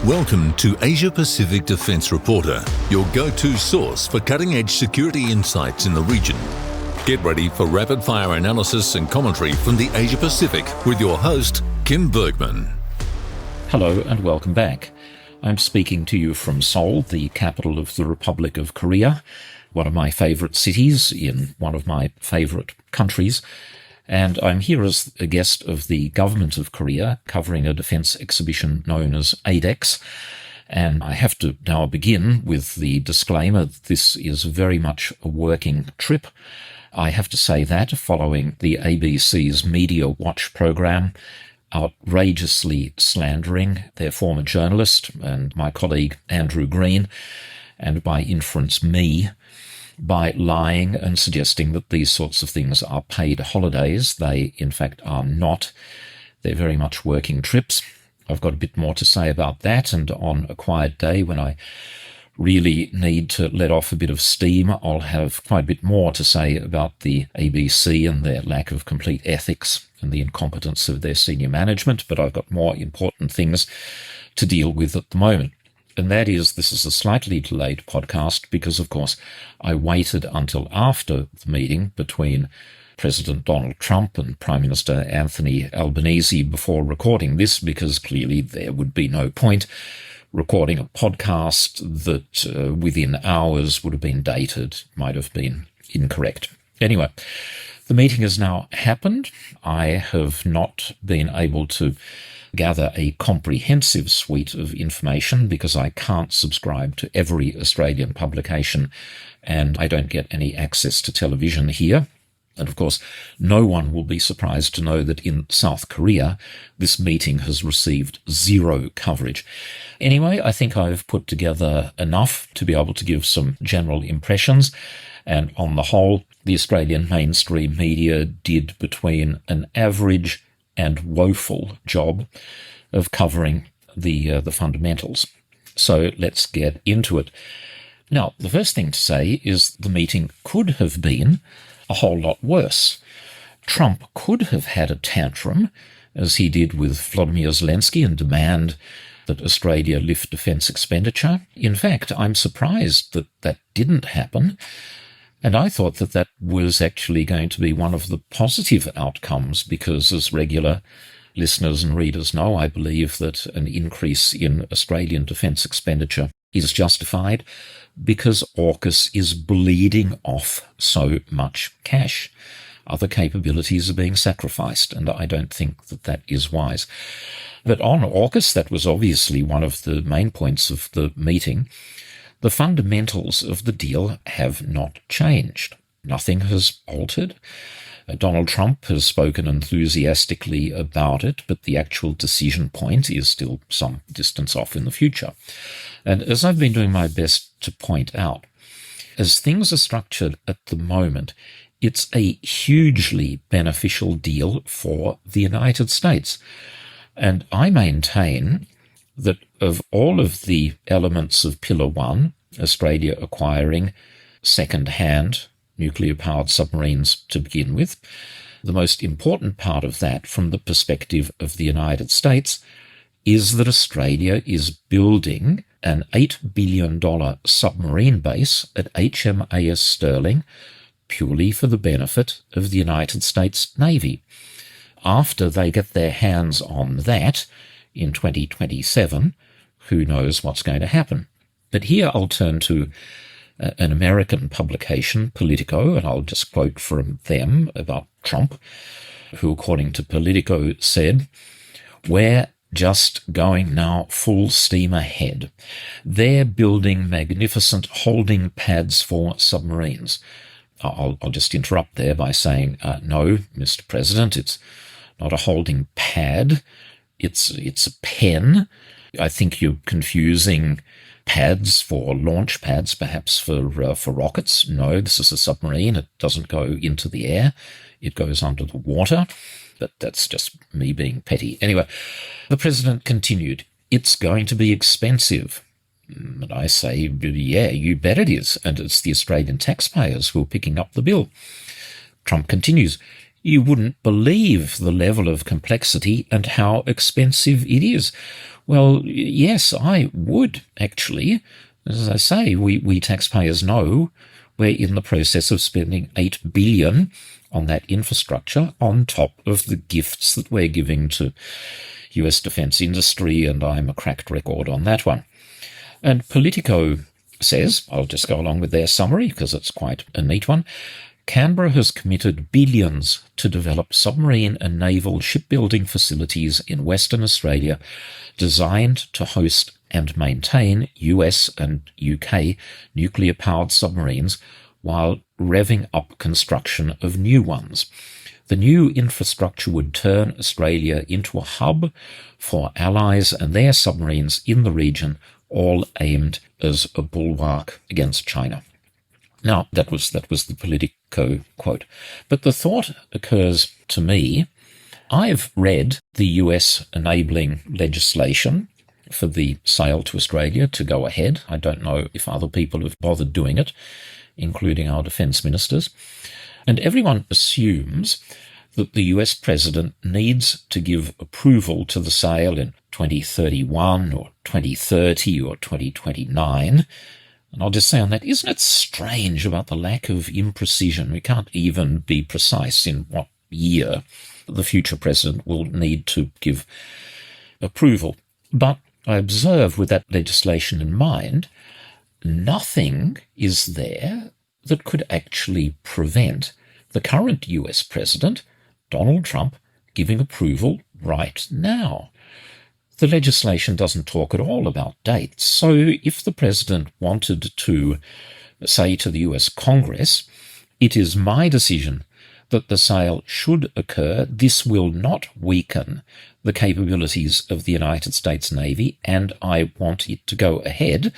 Welcome to Asia Pacific Defence Reporter, your go-to source for cutting-edge security insights in the region. Get ready for rapid-fire analysis and commentary from the Asia Pacific with your host, Kim Bergman. Hello and welcome back. I'm speaking to you from Seoul, the capital of the Republic of Korea, one of my favourite cities in one of my favourite countries. And I'm here as a guest of the government of Korea, covering a defence exhibition known as ADEX. And I have to now begin with the disclaimer that this is very much a working trip. I have to say that following the ABC's Media Watch programme, outrageously slandering their former journalist and my colleague Andrew Green, and by inference me, by lying and suggesting that these sorts of things are paid holidays. They, in fact, are not. They're very much working trips. I've got a bit more to say about that, and on a quiet day when I really need to let off a bit of steam, I'll have quite a bit more to say about the ABC and their lack of complete ethics and the incompetence of their senior management, but I've got more important things to deal with at the moment. And that is, this is a slightly delayed podcast because, of course, I waited until after the meeting between President Donald Trump and Prime Minister Anthony Albanese before recording this, because clearly there would be no point recording a podcast that within hours would have been dated, might have been incorrect. Anyway, the meeting has now happened. I have not been able to gather a comprehensive suite of information because I can't subscribe to every Australian publication and I don't get any access to television here. And of course, no one will be surprised to know that in South Korea, this meeting has received zero coverage. Anyway, I think I've put together enough to be able to give some general impressions. And on the whole, the Australian mainstream media did between an average and woeful job of covering the fundamentals. So let's get into it. Now, the first thing to say is the meeting could have been a whole lot worse. Trump could have had a tantrum, as he did with Vladimir Zelensky, and demand that Australia lift defence expenditure. In fact, I'm surprised that that didn't happen. And I thought that that was actually going to be one of the positive outcomes because, as regular listeners and readers know, I believe that an increase in Australian defence expenditure is justified because AUKUS is bleeding off so much cash. Other capabilities are being sacrificed, and I don't think that that is wise. But on AUKUS, that was obviously one of the main points of the meeting. The fundamentals of the deal have not changed. Nothing has altered. Donald Trump has spoken enthusiastically about it, but the actual decision point is still some distance off in the future. And as I've been doing my best to point out, as things are structured at the moment, it's a hugely beneficial deal for the United States. And I maintain that of all of the elements of Pillar One, Australia acquiring second-hand nuclear-powered submarines to begin with, the most important part of that from the perspective of the United States is that Australia is building an $8 billion submarine base at HMAS Stirling purely for the benefit of the United States Navy. After they get their hands on that, in 2027, who knows what's going to happen. But here I'll turn to an American publication, Politico, and I'll just quote from them about Trump, who, according to Politico, said, "We're just going now full steam ahead. They're building magnificent holding pads for submarines." I'll just interrupt there by saying, no, Mr. President, it's not a holding pad. It's a pen. I think you're confusing pads for launch pads, perhaps for rockets. No, this is a submarine. It doesn't go into the air. It goes under the water. But that's just me being petty. Anyway, the president continued, "It's going to be expensive." And I say, yeah, you bet it is. And it's the Australian taxpayers who are picking up the bill. Trump continues, "You wouldn't believe the level of complexity and how expensive it is. Well, yes, I would, actually. As I say, we taxpayers know we're in the process of spending $8 billion on that infrastructure on top of the gifts that we're giving to US defence industry, and I'm a cracked record on that one. And Politico says, I'll just go along with their summary because it's quite a neat one, Canberra has committed billions to develop submarine and naval shipbuilding facilities in Western Australia designed to host and maintain US and UK nuclear-powered submarines while revving up construction of new ones. The new infrastructure would turn Australia into a hub for allies and their submarines in the region, all aimed as a bulwark against China. Now, that was the Politico quote. But the thought occurs to me, I've read the US enabling legislation for the sale to Australia to go ahead. I don't know if other people have bothered doing it, including our defence ministers. And everyone assumes that the US president needs to give approval to the sale in 2031 or 2030 or 2029. And I'll just say on that, isn't it strange about the lack of imprecision? We can't even be precise in what year the future president will need to give approval. But I observe with that legislation in mind, nothing is there that could actually prevent the current US president, Donald Trump, giving approval right now. The legislation doesn't talk at all about dates. So if the president wanted to say to the US Congress, it is my decision that the sale should occur, this will not weaken the capabilities of the United States Navy, and I want it to go ahead,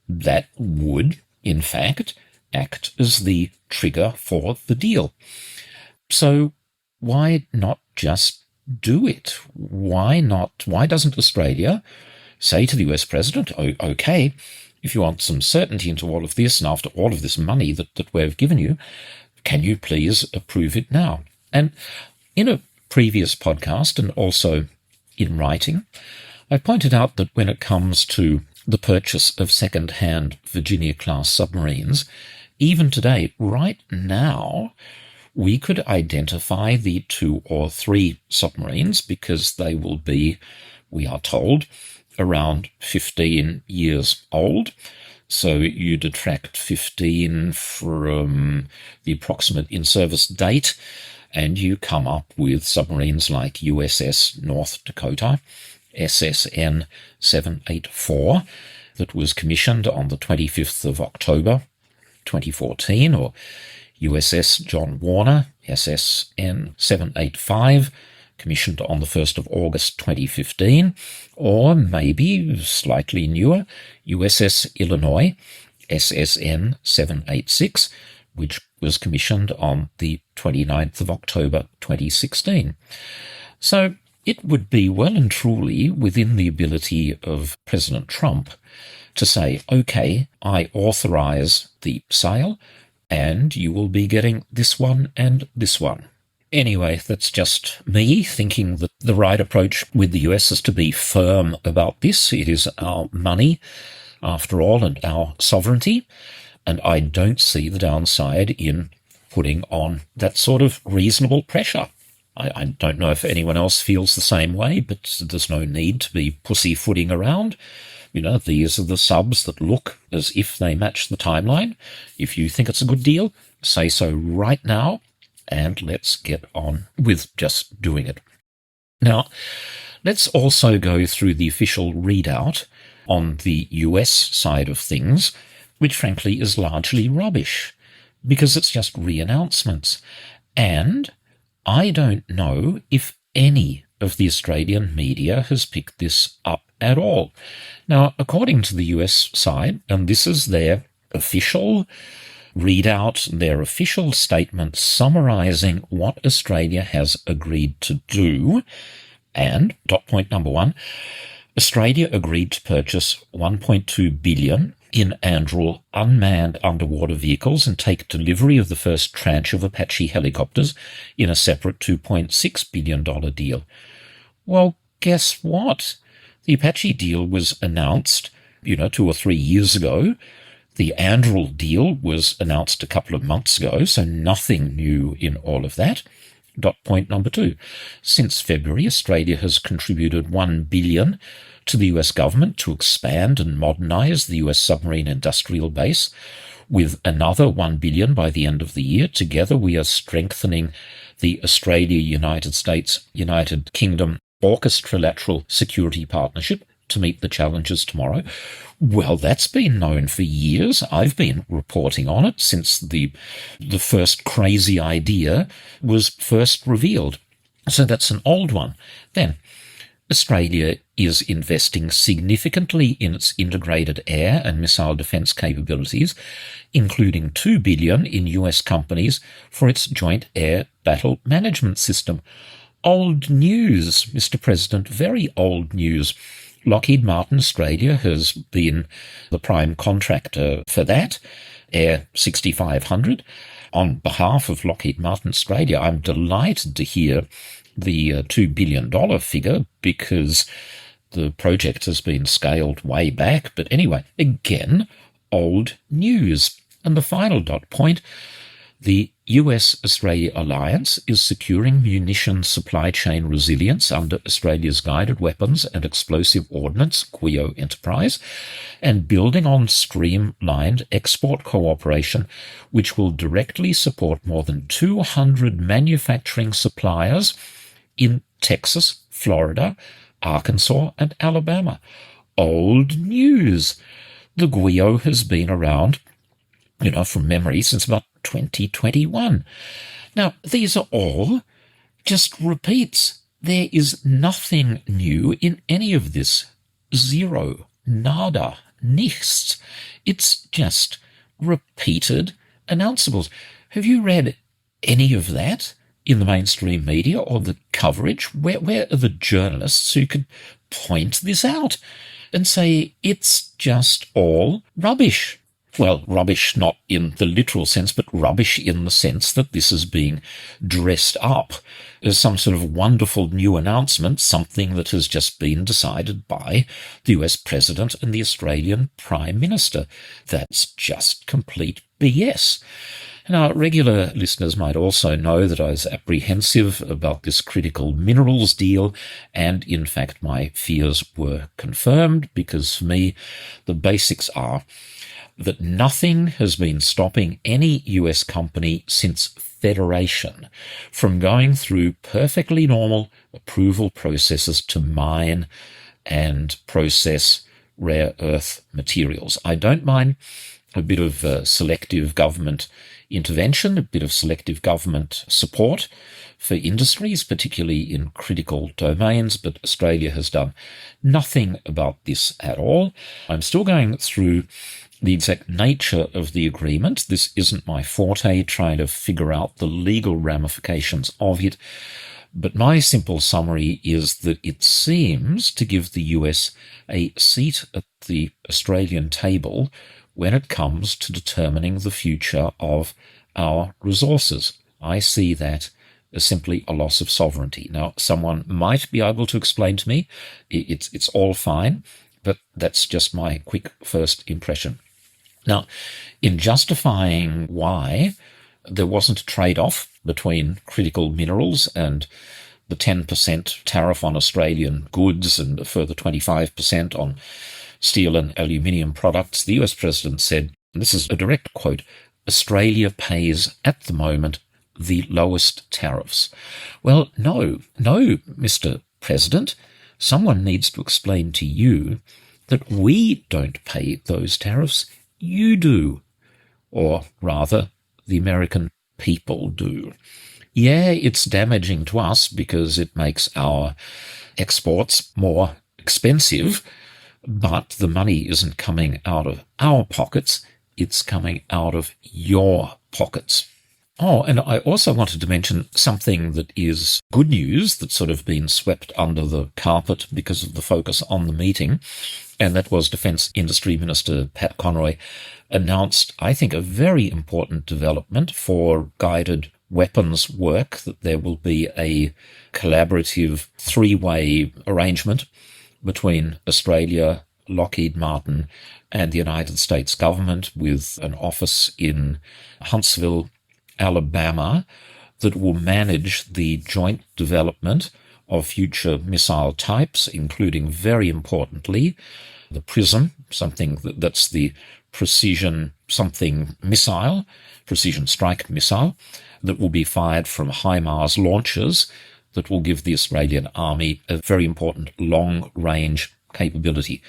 that would, in fact, act as the trigger for the deal. So why not just do it? Why not? Why doesn't Australia say to the US president, okay, if you want some certainty into all of this, and after all of this money that we've given you, can you please approve it now? And in a previous podcast, and also in writing, I pointed out that when it comes to the purchase of second-hand Virginia-class submarines, even today, right now, we could identify the 2 or 3 submarines because they will be, we are told, around 15 years old. So you detract 15 from the approximate in-service date, and you come up with submarines like USS North Dakota, SSN 784, that was commissioned on the 25th of October 2014, or USS John Warner, SSN 785, commissioned on the 1st of August 2015, or maybe slightly newer, USS Illinois, SSN 786, which was commissioned on the 29th of October 2016. So it would be well and truly within the ability of President Trump to say, okay, I authorise the sale, and you will be getting this one and this one. Anyway, that's just me thinking that the right approach with the US is to be firm about this. It is our money, after all, and our sovereignty, and I don't see the downside in putting on that sort of reasonable pressure. I don't know if anyone else feels the same way, but there's no need to be pussyfooting around. You know, these are the subs that look as if they match the timeline. If you think it's a good deal, say so right now, and let's get on with just doing it. Now, let's also go through the official readout on the US side of things, which frankly is largely rubbish, because it's just re-announcements. And I don't know if any of the Australian media has picked this up at all. Now, according to the US side, and this is their official readout, their official statement summarising what Australia has agreed to do, and, dot point number 1, Australia agreed to purchase $1.2 billion in Anduril unmanned underwater vehicles and take delivery of the first tranche of Apache helicopters in a separate $2.6 billion deal. Well, guess what? The Apache deal was announced, 2 or 3 years ago. The Anduril deal was announced a couple of months ago, so nothing new in all of that. Point number 2. Since February, Australia has contributed $1 billion to the US government to expand and modernise the US submarine industrial base, with another $1 billion by the end of the year. Together we are strengthening the Australia-United States-United Kingdom AUKUS trilateral security partnership to meet the challenges tomorrow. Well, that's been known for years. I've been reporting on it since the first crazy idea was first revealed. So that's an old one. Then, Australia is investing significantly in its integrated air and missile defence capabilities, including $2 billion in US companies for its joint air battle management system. Old news, Mr. President, very old news. Lockheed Martin Australia has been the prime contractor for that, Air 6500. On behalf of Lockheed Martin Australia, I'm delighted to hear the $2 billion figure, because the project has been scaled way back. But anyway, again, old news. And the final point, the US-Australia alliance is securing munition supply chain resilience under Australia's Guided Weapons and Explosive Ordnance (GWEO) enterprise, and building on streamlined export cooperation, which will directly support more than 200 manufacturing suppliers in Texas, Florida, Arkansas, and Alabama. Old news. The GWEO has been around, from memory, since about 2021. Now, these are all just repeats. There is nothing new in any of this. Zero. Nada. Nichts. It's just repeated announceables. Have you read any of that in the mainstream media or the coverage? Where are the journalists who could point this out and say it's just all rubbish? Well, rubbish not in the literal sense, but rubbish in the sense that this is being dressed up as some sort of wonderful new announcement, something that has just been decided by the US President and the Australian Prime Minister. That's just complete BS. Now, regular listeners might also know that I was apprehensive about this critical minerals deal, and in fact my fears were confirmed, because for me the basics are that nothing has been stopping any US company since Federation from going through perfectly normal approval processes to mine and process rare earth materials. I don't mind a bit of selective government intervention, a bit of selective government support for industries, particularly in critical domains, but Australia has done nothing about this at all. I'm still going through the exact nature of the agreement. This isn't my forte, trying to figure out the legal ramifications of it. But my simple summary is that it seems to give the US a seat at the Australian table when it comes to determining the future of our resources. I see that as simply a loss of sovereignty. Now, someone might be able to explain to me it's all fine, but that's just my quick first impression. Now, in justifying why there wasn't a trade-off between critical minerals and the 10% tariff on Australian goods and a further 25% on steel and aluminium products, the US President said, and this is a direct quote, "Australia pays at the moment the lowest tariffs." Well, no, Mr. President, someone needs to explain to you that we don't pay those tariffs. You do. Or rather, the American people do. Yeah, it's damaging to us because it makes our exports more expensive, but the money isn't coming out of our pockets, it's coming out of your pockets. Oh, and I also wanted to mention something that is good news that's sort of been swept under the carpet because of the focus on the meeting, and that was Defence Industry Minister Pat Conroy announced, I think, a very important development for guided weapons work, that there will be a collaborative three-way arrangement between Australia, Lockheed Martin, and the United States government, with an office in Huntsville, Alabama, that will manage the joint development of future missile types, including, very importantly, the PrSM, something that's the precision something missile, precision strike missile, that will be fired from HIMARS launchers that will give the Australian Army a very important long-range capability.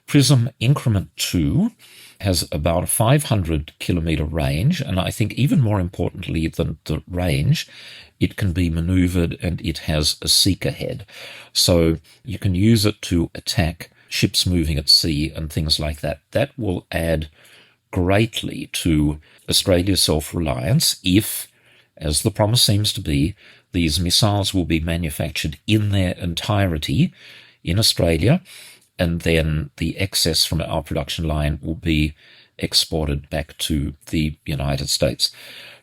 PrSM Increment 2 has about a 500-kilometre range, and I think even more importantly than the range, it can be manoeuvred and it has a seeker head. So you can use it to attack ships moving at sea and things like that. That will add greatly to Australia's self-reliance if, as the promise seems to be, these missiles will be manufactured in their entirety in Australia, and then the excess from our production line will be exported back to the United States.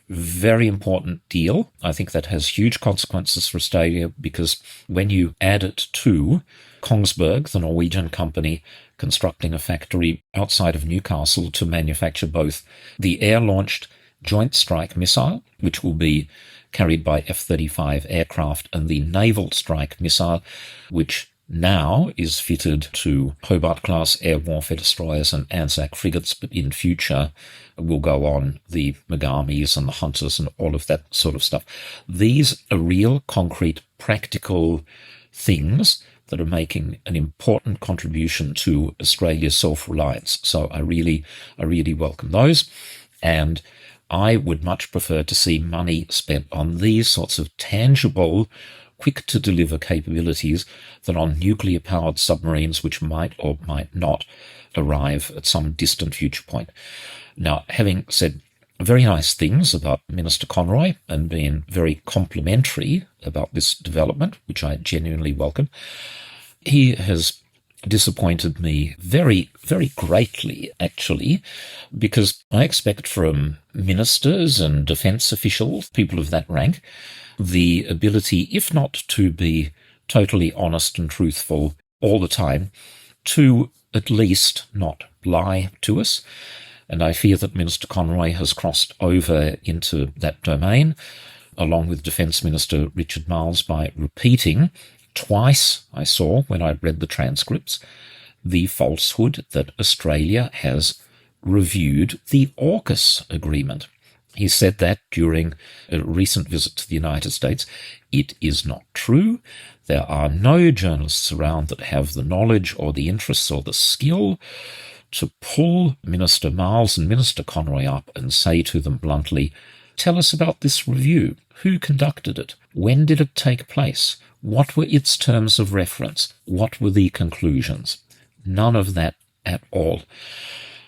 Very important deal. I think that has huge consequences for Australia, because when you add it to Kongsberg, the Norwegian company constructing a factory outside of Newcastle to manufacture both the air-launched Joint Strike Missile, which will be carried by F-35 aircraft, and the Naval Strike Missile, which now is fitted to Hobart-class air warfare destroyers and Anzac frigates, but in future will go on the Megamis and the Hunters and all of that sort of stuff. These are real, concrete, practical things that are making an important contribution to Australia's self-reliance. So I really welcome those. And I would much prefer to see money spent on these sorts of tangible, quick-to-deliver capabilities than on nuclear-powered submarines, which might or might not arrive at some distant future point. Now, having said very nice things about Minister Conroy and being very complimentary about this development, which I genuinely welcome, he has disappointed me very, very greatly, actually, because I expect from ministers and defence officials, people of that rank, the ability, if not to be totally honest and truthful all the time, to at least not lie to us. And I fear that Minister Conroy has crossed over into that domain, along with Defence Minister Richard Marles, by repeating twice, I saw when I read the transcripts, the falsehood that Australia has reviewed the AUKUS agreement. He said that during a recent visit to the United States. It is not true. There are no journalists around that have the knowledge or the interests or the skill to pull Minister Marles and Minister Conroy up and say to them bluntly, tell us about this review. Who conducted it? When did it take place? What were its terms of reference? What were the conclusions? None of that at all.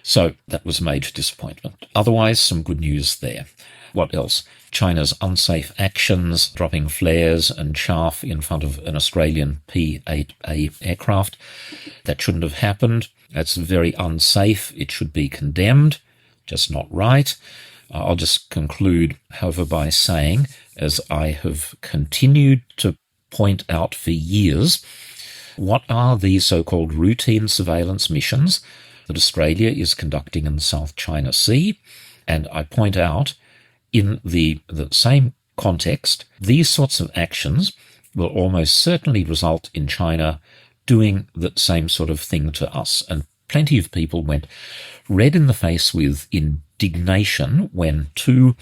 So that was a major disappointment. Otherwise, some good news there. What else? China's unsafe actions, dropping flares and chaff in front of an Australian P-8A aircraft. That shouldn't have happened. That's very unsafe. It should be condemned. Just not right. I'll just conclude, however, by saying, as I have continued to point out for years, what are these so-called routine surveillance missions that Australia is conducting in the South China Sea? And I point out, in the same context, these sorts of actions will almost certainly result in China doing the same sort of thing to us. And plenty of people went red in the face with indignation when two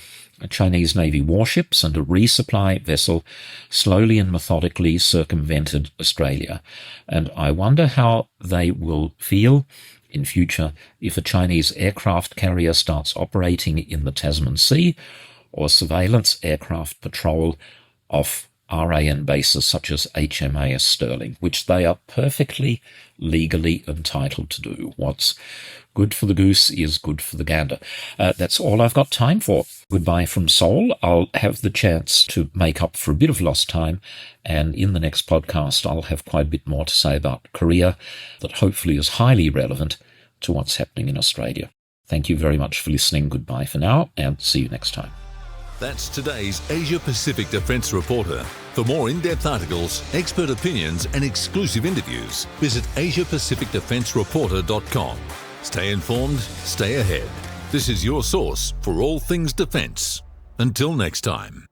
Chinese Navy warships and a resupply vessel slowly and methodically circumvented Australia. And I wonder how they will feel in future if a Chinese aircraft carrier starts operating in the Tasman Sea, or surveillance aircraft patrol off RAN bases such as HMAS Sterling, which they are perfectly legally entitled to do. What's good for the goose is good for the gander. That's all I've got time for. Goodbye from Seoul. I'll have the chance to make up for a bit of lost time, and in the next podcast I'll have quite a bit more to say about Korea that hopefully is highly relevant to what's happening in Australia. Thank you very much for listening. Goodbye for now, and see you next time. That's today's Asia Pacific Defence Reporter. For more in-depth articles, expert opinions and exclusive interviews, visit AsiaPacificDefenceReporter.com. Stay informed, stay ahead. This is your source for all things defence. Until next time.